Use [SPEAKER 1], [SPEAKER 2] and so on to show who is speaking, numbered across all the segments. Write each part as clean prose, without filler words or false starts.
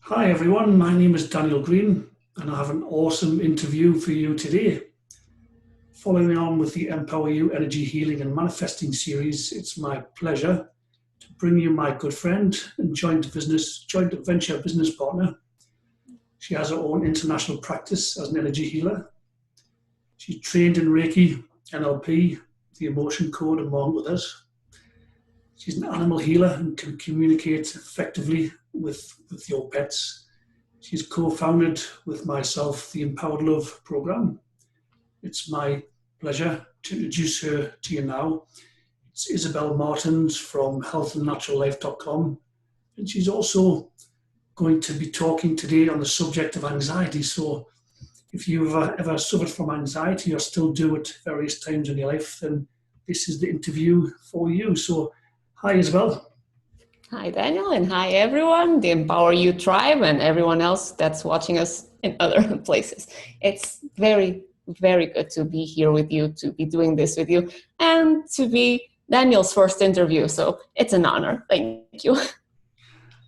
[SPEAKER 1] Hi everyone, my name is Daniel Greene and I have an awesome interview for you today. Following on with the Empower You Energy Healing and Manifesting series, it's my pleasure to bring you my good friend and joint venture business partner. She has her own international practice as an energy healer. She's trained in Reiki, NLP, the emotion code, among others. She's an animal healer and can communicate effectively with your pets. She's co-founded with myself the Empowered Love program. It's my pleasure to introduce her to you now. It's Isabel Martins from healthandnaturallife.com. And she's also going to be talking today on the subject of anxiety. So if you've ever suffered from anxiety or still do at various times in your life, then this is the interview for you. So hi, Isabel.
[SPEAKER 2] Hi, Daniel, and hi, everyone, the Empower You tribe, and everyone else that's watching us in other places. It's very, very good to be here with you, to be doing this with you, and to be Daniel's first interview. So it's an honor. Thank you.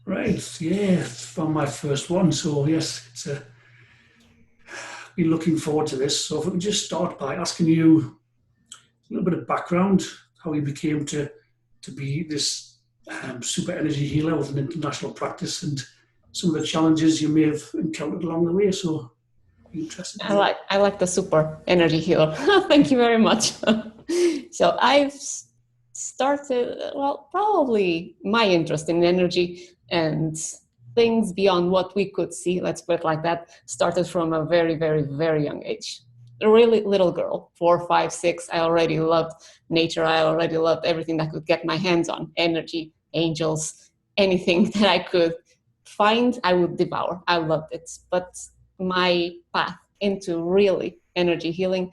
[SPEAKER 1] Right, yeah, it's from my first one. So yes, been looking forward to this. So if we can just start by asking you a little bit of background, how you became to be this super energy healer with an international practice and some of the challenges you may have encountered along the way. So interested.
[SPEAKER 2] I like the super energy healer. Thank you very much. So I've started, probably my interest in energy and things beyond what we could see, let's put it like that, started from a very, very, very young age. A really little girl, 4, 5, 6. I already loved nature. I already loved everything that I could get my hands on. Energy, angels, anything that I could find, I would devour. I loved it. But my path into really energy healing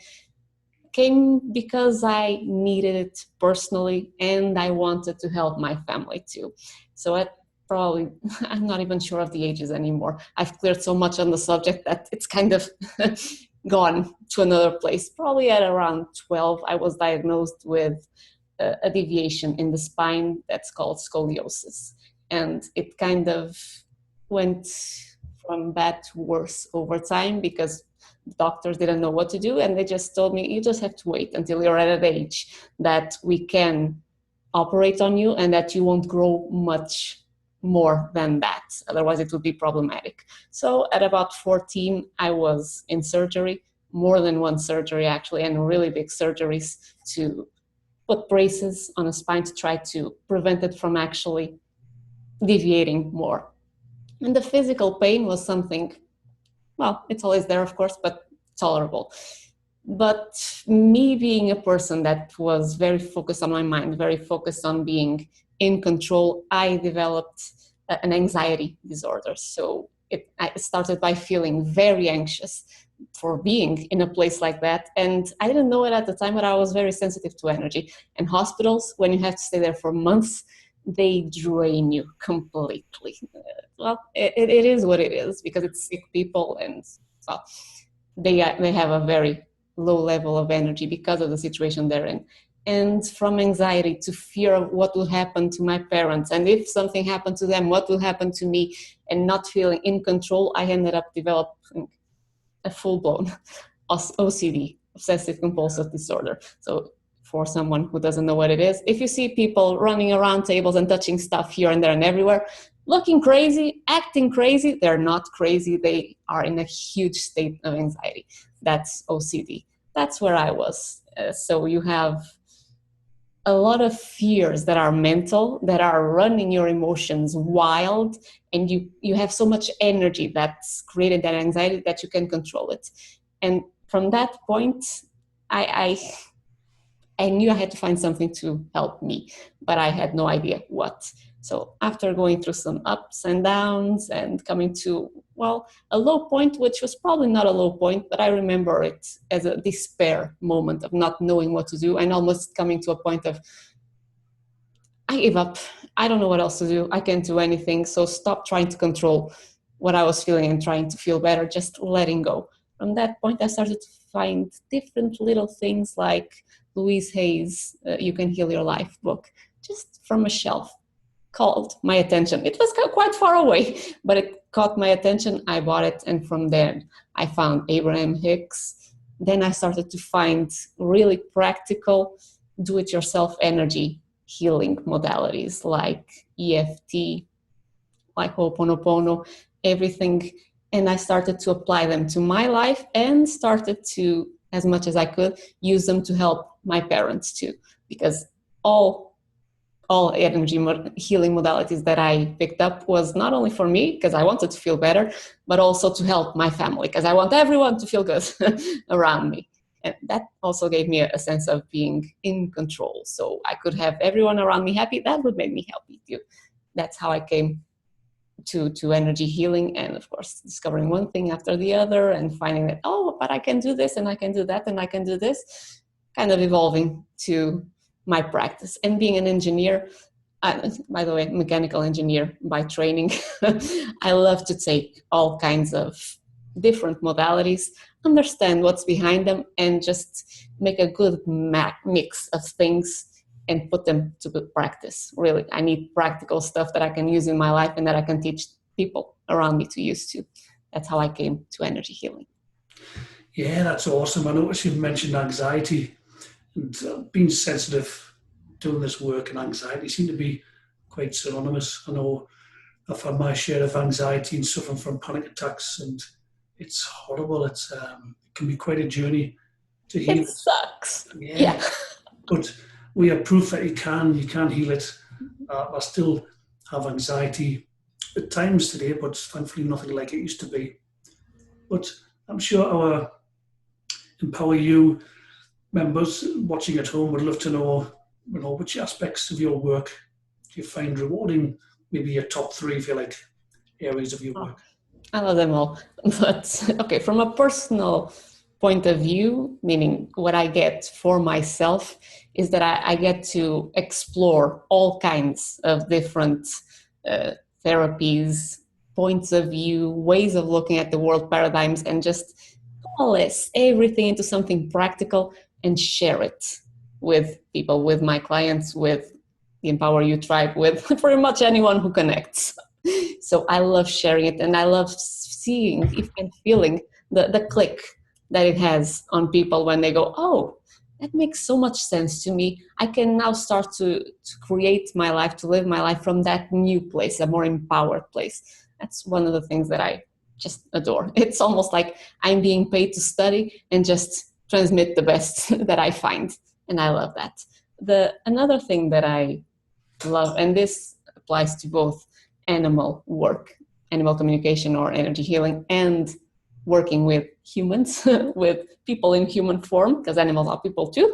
[SPEAKER 2] came because I needed it personally and I wanted to help my family too. So I'm not even sure of the ages anymore. I've cleared so much on the subject that it's kind of gone to another place. Probably at around 12, I was diagnosed with a deviation in the spine that's called scoliosis. And it kind of went from bad to worse over time because doctors didn't know what to do. And they just told me, you just have to wait until you're at an age that we can operate on you and that you won't grow much more than that. Otherwise, it would be problematic. So at about 14, I was in surgery, more than one surgery actually, and really big surgeries to put braces on a spine to try to prevent it from actually deviating more. And the physical pain was something, it's always there, of course, but tolerable. But me being a person that was very focused on my mind, very focused on being in control, I developed an anxiety disorder. So I started by feeling very anxious for being in a place like that. And I didn't know it at the time, but I was very sensitive to energy. And hospitals, when you have to stay there for months, they drain you completely. It is what it is because it's sick people and they have a very low level of energy because of the situation they're in. And from anxiety to fear of what will happen to my parents. And if something happened to them, what will happen to me? And not feeling in control, I ended up developing a full-blown OCD, obsessive compulsive disorder. So for someone who doesn't know what it is, if you see people running around tables and touching stuff here and there and everywhere, looking crazy, acting crazy, they're not crazy. They are in a huge state of anxiety. That's OCD. That's where I was. So you have a lot of fears that are mental, that are running your emotions wild, and you have so much energy that's created that anxiety that you can control it. And from that point, I knew I had to find something to help me, but I had no idea what. So after going through some ups and downs and coming to, a low point, which was probably not a low point, but I remember it as a despair moment of not knowing what to do and almost coming to a point of, I give up. I don't know what else to do. I can't do anything. So stop trying to control what I was feeling and trying to feel better, just letting go. From that point, I started to find different little things like Louise Hay's You Can Heal Your Life book, just from a shelf, called my attention. It was quite far away, but it caught my attention, I bought it. And from there, I found Abraham Hicks. Then I started to find really practical do-it-yourself energy healing modalities like EFT, like Ho'oponopono, everything. And I started to apply them to my life and started to, as much as I could, use them to help my parents too. Because all energy healing modalities that I picked up was not only for me, because I wanted to feel better, but also to help my family, because I want everyone to feel good around me. And that also gave me a sense of being in control. So I could have everyone around me happy. That would make me happy too. That's how I came to energy healing, and of course discovering one thing after the other and finding that, oh, but I can do this and I can do that and I can do this, kind of evolving to my practice. And being an engineer, by the way, mechanical engineer by training, I love to take all kinds of different modalities, understand what's behind them, and just make a good mix of things and put them to good practice. Really, I need practical stuff that I can use in my life and that I can teach people around me to use too. That's how I came to energy healing.
[SPEAKER 1] Yeah, that's awesome. I noticed you mentioned anxiety, and being sensitive, doing this work, and anxiety seem to be quite synonymous. I know I've had my share of anxiety and suffering from panic attacks, and it's horrible. It can be quite a journey to heal.
[SPEAKER 2] It sucks.
[SPEAKER 1] Yeah. But we have proof that you can heal it. I still have anxiety at times today, but thankfully nothing like it used to be. But I'm sure our Empower You members watching at home would love to know, which aspects of your work do you find rewarding? Maybe your top 3, if you like, areas of your work.
[SPEAKER 2] I love them all. But okay, from a personal point of view, meaning what I get for myself, is that I get to explore all kinds of different therapies, points of view, ways of looking at the world, paradigms, and just coalesce everything into something practical and share it with people, with my clients, with the Empower You tribe, with pretty much anyone who connects. So I love sharing it, and I love seeing and feeling the click that it has on people when they go, oh, that makes so much sense to me. I can now start to create my life, to live my life from that new place, a more empowered place. That's one of the things that I just adore. It's almost like I'm being paid to study and just transmit the best that I find. And I love that. Another thing that I love, and this applies to both animal work, animal communication or energy healing, and working with humans, with people in human form, because animals are people too,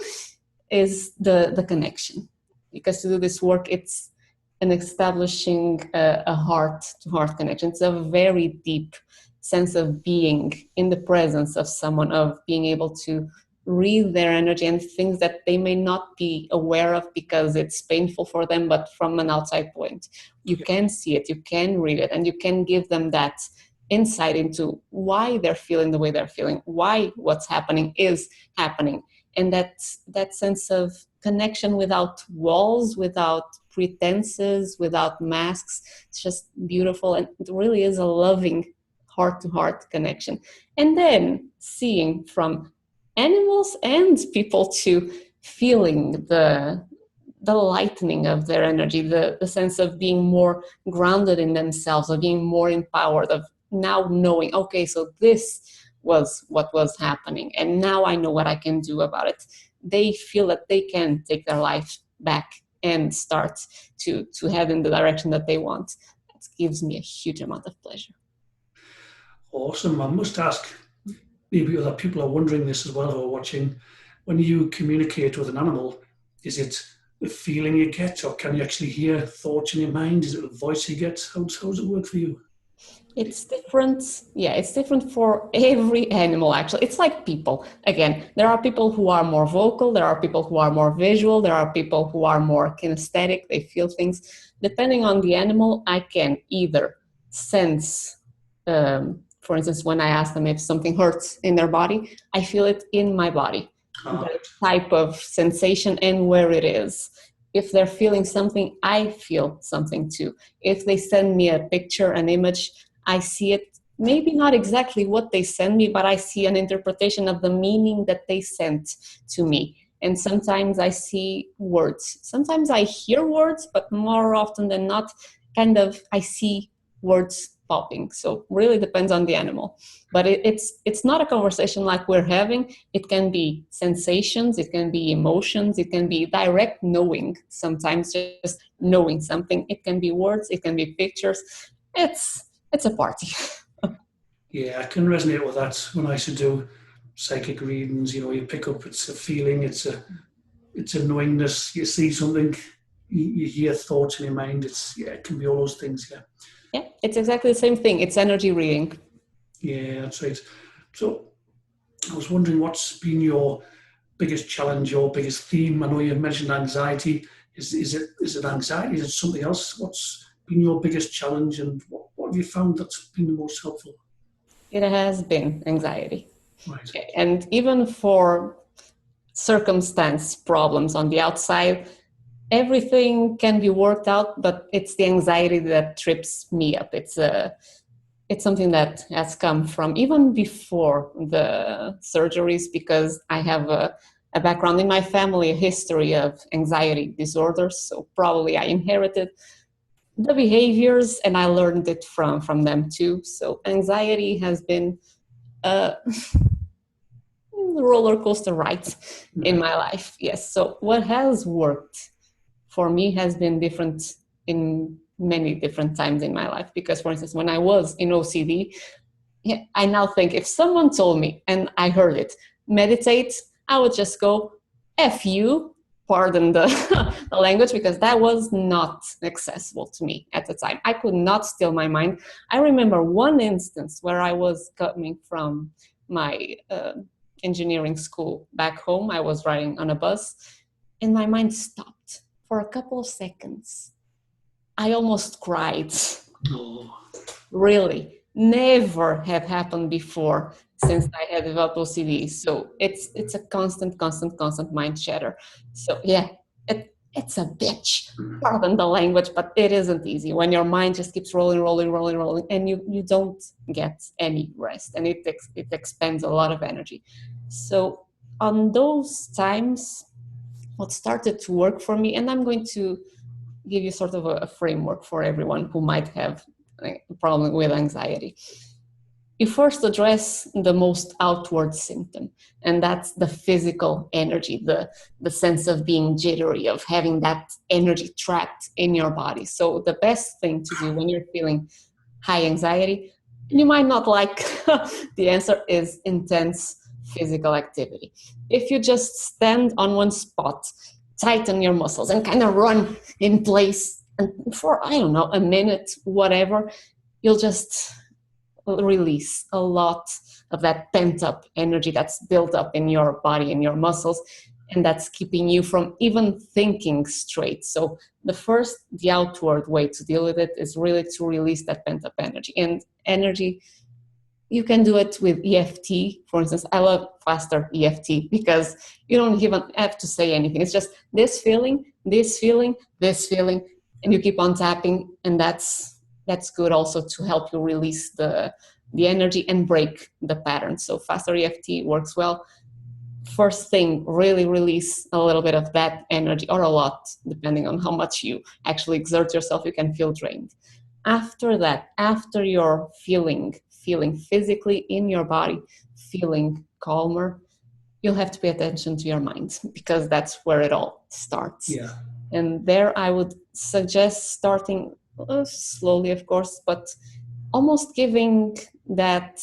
[SPEAKER 2] is the connection. Because to do this work, it's an establishing a heart-to-heart connection. It's a very deep sense of being in the presence of someone, of being able to read their energy and things that they may not be aware of because it's painful for them, but from an outside point. You can see it, you can read it, and you can give them that insight into why they're feeling the way they're feeling, why what's happening is happening. And that sense of connection without walls, without pretenses, without masks, it's just beautiful. And it really is a loving heart-to-heart connection. And then seeing from animals and people to feeling the lightening of their energy, the sense of being more grounded in themselves, of being more empowered, of now knowing, okay, so this was what was happening, and now I know what I can do about it. They feel that they can take their life back and start to head in the direction that they want. That gives me a huge amount of pleasure.
[SPEAKER 1] Awesome. I must ask, maybe other people are wondering this as well who are watching, when you communicate with an animal, is it the feeling you get, or can you actually hear thoughts in your mind? Is it the voice you get? How does it work for you?
[SPEAKER 2] It's different. Yeah, it's different for every animal, actually. It's like people. Again, there are people who are more vocal. There are people who are more visual. There are people who are more kinesthetic. They feel things. Depending on the animal, I can either sense, for instance, when I ask them if something hurts in their body, I feel it in my body, the type of sensation and where it is. If they're feeling something, I feel something too. If they send me a picture, an image, I see it, maybe not exactly what they send me, but I see an interpretation of the meaning that they sent to me. And sometimes I see words. Sometimes I hear words, but more often than not, I see words popping. So really depends on the animal. But it's not a conversation like we're having. It can be sensations, it can be emotions, it can be direct knowing, sometimes just knowing something. It can be words, it can be pictures. It's a party.
[SPEAKER 1] Yeah, I can resonate with that. When I used to do psychic readings, you pick up, it's a feeling, it's a knowingness. You see something, you hear thoughts in your mind. It can be all those things. Yeah.
[SPEAKER 2] Yeah, it's exactly the same thing. It's energy reading.
[SPEAKER 1] Yeah, that's right. So I was wondering, what's been your biggest challenge, your biggest theme? I know you mentioned anxiety. Is it anxiety? Is it something else? What's been your biggest challenge, and what have you found that's been the most helpful?
[SPEAKER 2] It has been anxiety.
[SPEAKER 1] Right.
[SPEAKER 2] And even for circumstance problems on the outside, everything can be worked out, but it's the anxiety that trips me up. It's something that has come from even before the surgeries, because I have a background in my family, a history of anxiety disorders. So probably I inherited the behaviors and I learned it from them too. So anxiety has been a roller coaster ride in my life. Yes. So what has worked for me has been different in many different times in my life. Because, for instance, when I was in OCD, yeah, I now think if someone told me and I heard it, meditate, I would just go, F you, pardon the, the language, because that was not accessible to me at the time. I could not still my mind. I remember one instance where I was coming from my engineering school back home. I was riding on a bus and my mind stopped for a couple of seconds. I almost cried.
[SPEAKER 1] Oh.
[SPEAKER 2] Really, never have happened before since I had developed OCD. So it's a constant mind chatter. So yeah, it's a bitch. Pardon the language, but it isn't easy when your mind just keeps rolling, and you don't get any rest, and it expends a lot of energy. So on those times, what started to work for me, and I'm going to give you sort of a framework for everyone who might have a problem with anxiety. You first address the most outward symptom, and that's the physical energy, the sense of being jittery, of having that energy trapped in your body. So the best thing to do when you're feeling high anxiety, you might not like the answer, is intense physical activity. If you just stand on one spot, tighten your muscles and kind of run in place, and for, I don't know, a minute, whatever, you'll just release a lot of that pent up energy that's built up in your body and your muscles, and that's keeping you from even thinking straight. So the outward way to deal with it is really to release that pent up energy. And energy, you can do it with EFT. For instance, I love faster EFT because you don't even have to say anything. It's just this feeling, this feeling, this feeling, and you keep on tapping, and that's good also to help you release the energy and break the pattern. So faster EFT works well. First thing, really release a little bit of that energy, or a lot, depending on how much you actually exert yourself. You can feel drained. After that, after you're feeling physically in your body, feeling calmer, you'll have to pay attention to your mind, because that's where it all starts.
[SPEAKER 1] Yeah.
[SPEAKER 2] And there I would suggest starting slowly, of course, but almost giving that,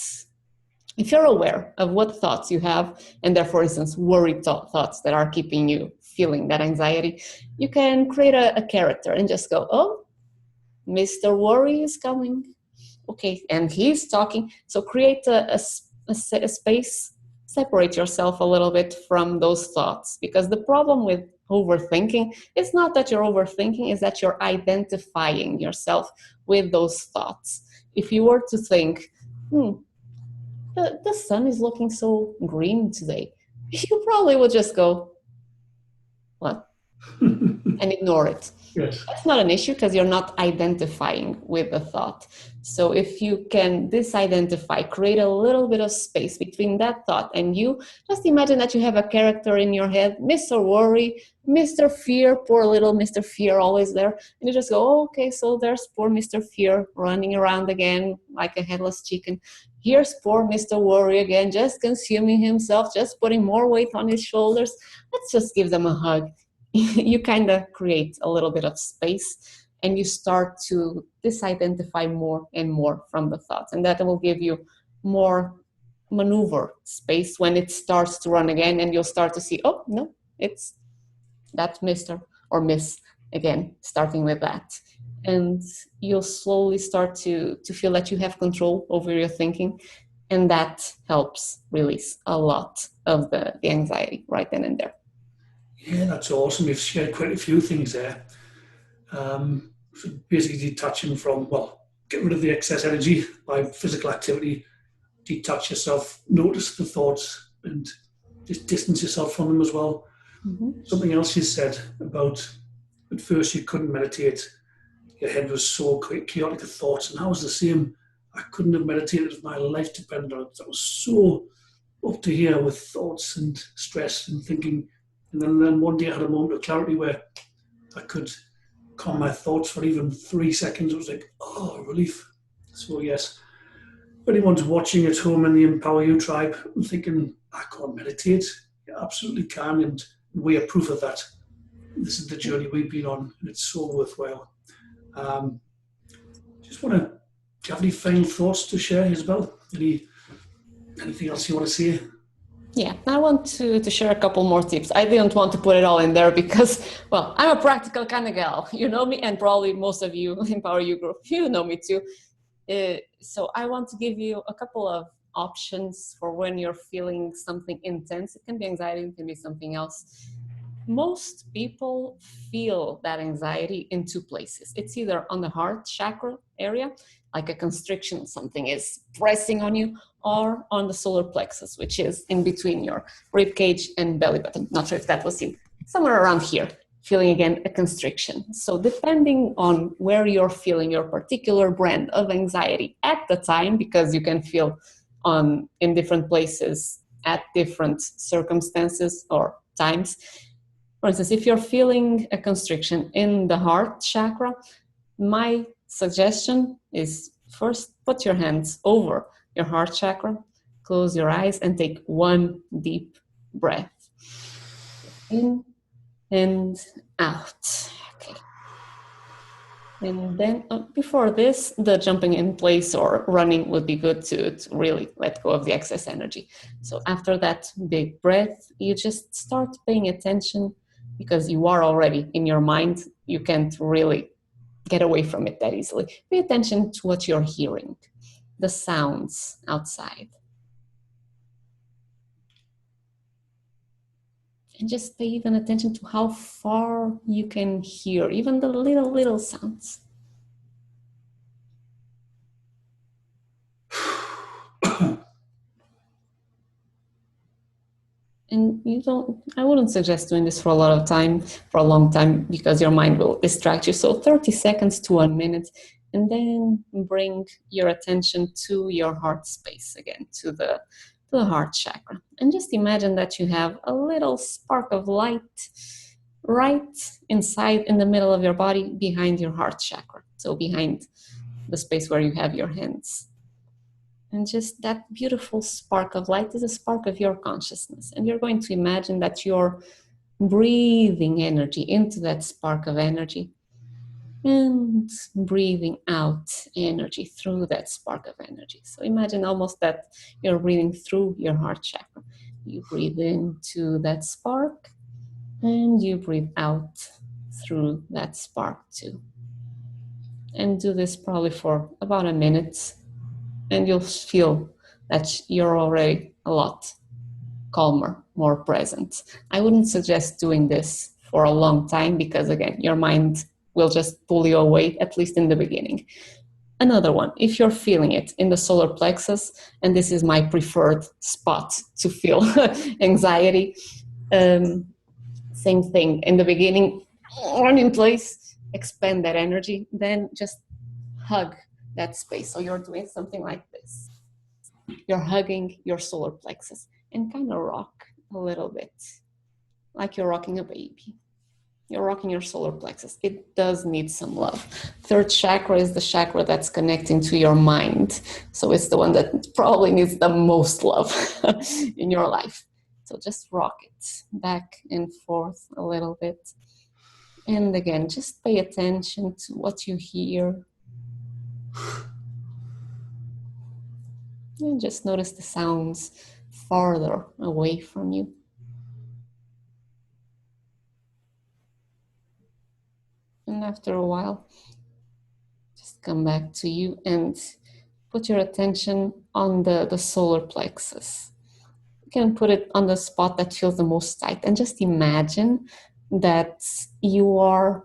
[SPEAKER 2] if you're aware of what thoughts you have, and they're, for instance, worried thoughts that are keeping you feeling that anxiety, you can create a character and just go, oh, Mr. Worry is coming. Okay, and he's talking. So create a space, separate yourself a little bit from those thoughts, because the problem with overthinking is not that you're overthinking, is that you're identifying yourself with those thoughts. If you were to think, the sun is looking so green today, you probably would just go, what? and ignore it.
[SPEAKER 1] Yes.
[SPEAKER 2] That's not an issue because you're not identifying with the thought. So if you can disidentify, create a little bit of space between that thought and you, just imagine that you have a character in your head, Mr. Worry, Mr. Fear, poor little Mr. Fear, always there. And you just go, oh, okay, so there's poor Mr. Fear running around again like a headless chicken. Here's poor Mr. Worry again, just consuming himself, just putting more weight on his shoulders. Let's just give them a hug. You kind of create a little bit of space and you start to disidentify more and more from the thoughts. And that will give you more maneuver space when it starts to run again, and you'll start to see, oh, no, it's that Mr. or Miss again, starting with that. And you'll slowly start to feel that you have control over your thinking. And that helps release a lot of the anxiety right then and there.
[SPEAKER 1] Yeah, that's awesome. You've shared quite a few things there. So basically detaching from, well, get rid of the excess energy by physical activity, detach yourself, notice the thoughts, and just distance yourself from them as well. Mm-hmm. Something else you said about at first you couldn't meditate. Your head was so chaotic of thoughts, and I was the same. I couldn't have meditated if my life depended on it. I was so up to here with thoughts and stress and thinking. And then one day I had a moment of clarity where I could calm my thoughts for even 3 seconds. It was like, oh, relief. So yes, if anyone's watching at home in the Empower You tribe and thinking, I can't meditate, you absolutely can. And we are proof of that. This is the journey we've been on, and it's so worthwhile. Just want to, do you have any final thoughts to share, Isabel? Anything else you want to say?
[SPEAKER 2] Yeah, I want to share a couple more tips. I didn't want to put it all in there because, well, I'm a practical kind of gal. You know me, and probably most of you in Empower You group, you know me too. So I want to give you a couple of options for when you're feeling something intense. It can be anxiety, it can be something else. Most people feel that anxiety in two places. It's either on the heart chakra area, like a constriction, something is pressing on you, or on the solar plexus, which is in between your rib cage and belly button. Not sure if that was seen. Somewhere around here, feeling again a constriction. So depending on where you're feeling your particular brand of anxiety at the time, because you can feel in different places at different circumstances or times. For instance, if you're feeling a constriction in the heart chakra, my suggestion is first put your hands over your heart chakra, close your eyes, and take one deep breath. In and out. Okay. And then before this, the jumping in place or running would be good to really let go of the excess energy. So after that big breath, you just start paying attention, because you are already in your mind. You can't really get away from it that easily. Pay attention to what you're hearing, the sounds outside. And just pay even attention to how far you can hear, even the little sounds. And I wouldn't suggest doing this for a long time, because your mind will distract you. So 30 seconds to 1 minute, and then bring your attention to your heart space again, to the heart chakra. And just imagine that you have a little spark of light right inside in the middle of your body, behind your heart chakra. So behind the space where you have your hands. And just that beautiful spark of light is a spark of your consciousness. And you're going to imagine that you're breathing energy into that spark of energy and breathing out energy through that spark of energy. So imagine almost that you're breathing through your heart chakra. You breathe into that spark and you breathe out through that spark too. And do this probably for about a minute. And you'll feel that you're already a lot calmer, more present. I wouldn't suggest doing this for a long time, because again, your mind will just pull you away, at least in the beginning. Another one, if you're feeling it in the solar plexus, and this is my preferred spot to feel anxiety, same thing. In the beginning, run in place, expand that energy, then just hug that space. So you're doing something like this. You're hugging your solar plexus and kind of rock a little bit, like you're rocking a baby. You're rocking your solar plexus. It does need some love. Third chakra is the chakra that's connecting to your mind. So it's the one that probably needs the most love in your life. So just rock it back and forth a little bit. And again, just pay attention to what you hear. And just notice the sounds farther away from you. And after a while, just come back to you and put your attention on the solar plexus. You can put it on the spot that feels the most tight and just imagine that you are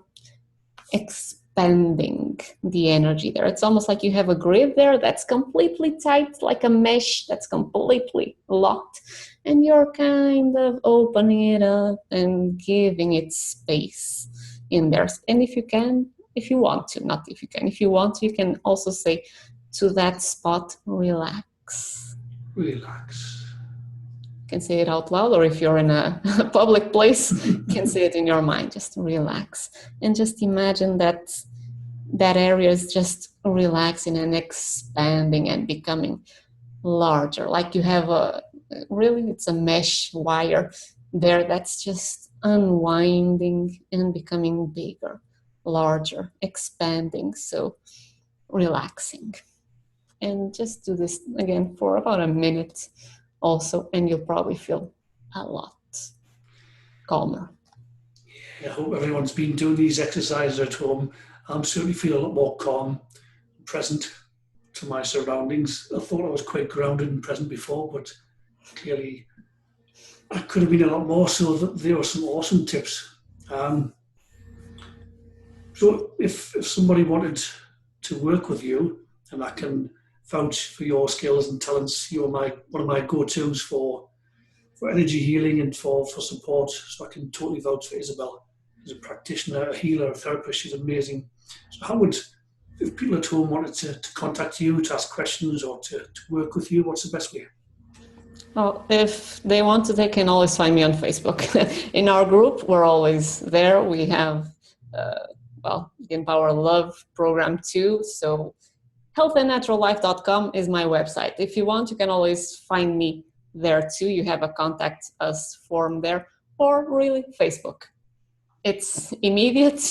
[SPEAKER 2] expanding the energy there. It's almost like you have a grid there that's completely tight, like a mesh that's completely locked, and you're kind of opening it up and giving it space in there. And if you can, if you want to, not if you can, if you want to, you can also say to that spot, relax.
[SPEAKER 1] Relax.
[SPEAKER 2] You can say it out loud, or if you're in a public place, you can say it in your mind, just relax. And just imagine that that area is just relaxing and expanding and becoming larger. Like you have it's a mesh wire there that's just unwinding and becoming bigger, larger, expanding, so relaxing. And just do this again for about a minute also, and you'll probably feel a lot calmer.
[SPEAKER 1] I hope everyone's been doing these exercises at home. I'm certainly feeling a lot more calm, present to my surroundings. I thought I was quite grounded and present before, but clearly I could have been a lot more, so there were some awesome tips. So if somebody wanted to work with you, and I can vouch for your skills and talents, you're one of my go-tos for energy healing and for support, so I can totally vouch for Isabel. As a practitioner, a healer, a therapist, she's amazing. So if people at home wanted to contact you, to ask questions or to work with you, what's the best way?
[SPEAKER 2] Well, if they want to, they can always find me on Facebook. In our group, we're always there. We have, the Empower Love program too. So healthandnaturallife.com is my website. If you want, you can always find me there too. You have a contact us form there, or really Facebook. It's immediate.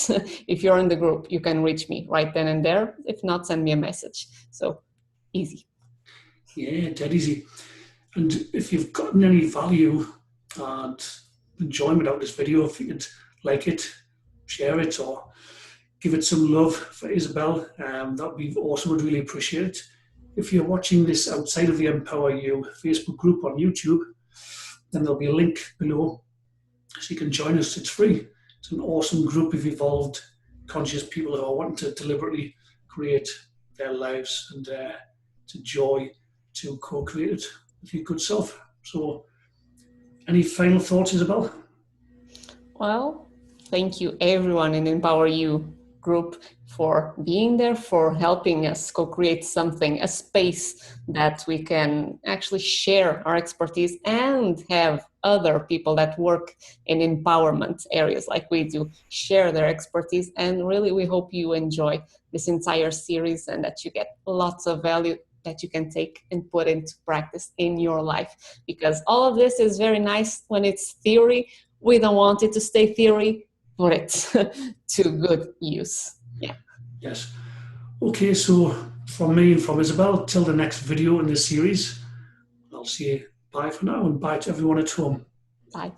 [SPEAKER 2] If you're in the group, you can reach me right then and there. If not, send me a message. So easy.
[SPEAKER 1] Yeah, dead easy. And if you've gotten any value and enjoyment out of this video, if you could like it, share it, or give it some love for Isabel, that would be awesome. I'd really appreciate it. If you're watching this outside of the Empower You Facebook group on YouTube, then there'll be a link below so you can join us. It's free. It's an awesome group of evolved, conscious people who are wanting to deliberately create their lives and to joy, to co-create it with your good self. So, any final thoughts, Isabel?
[SPEAKER 2] Well, thank you everyone in Empower You group for being there, for helping us co-create something, a space that we can actually share our expertise and have other people that work in empowerment areas like we do share their expertise. And really, we hope you enjoy this entire series and that you get lots of value that you can take and put into practice in your life. Because all of this is very nice when it's theory. We don't want it to stay theory. Put it to good use. Yeah.
[SPEAKER 1] Yes. Okay, so from me and from Isabel, till the next video in this series, I'll say bye for now and bye to everyone at home.
[SPEAKER 2] Bye.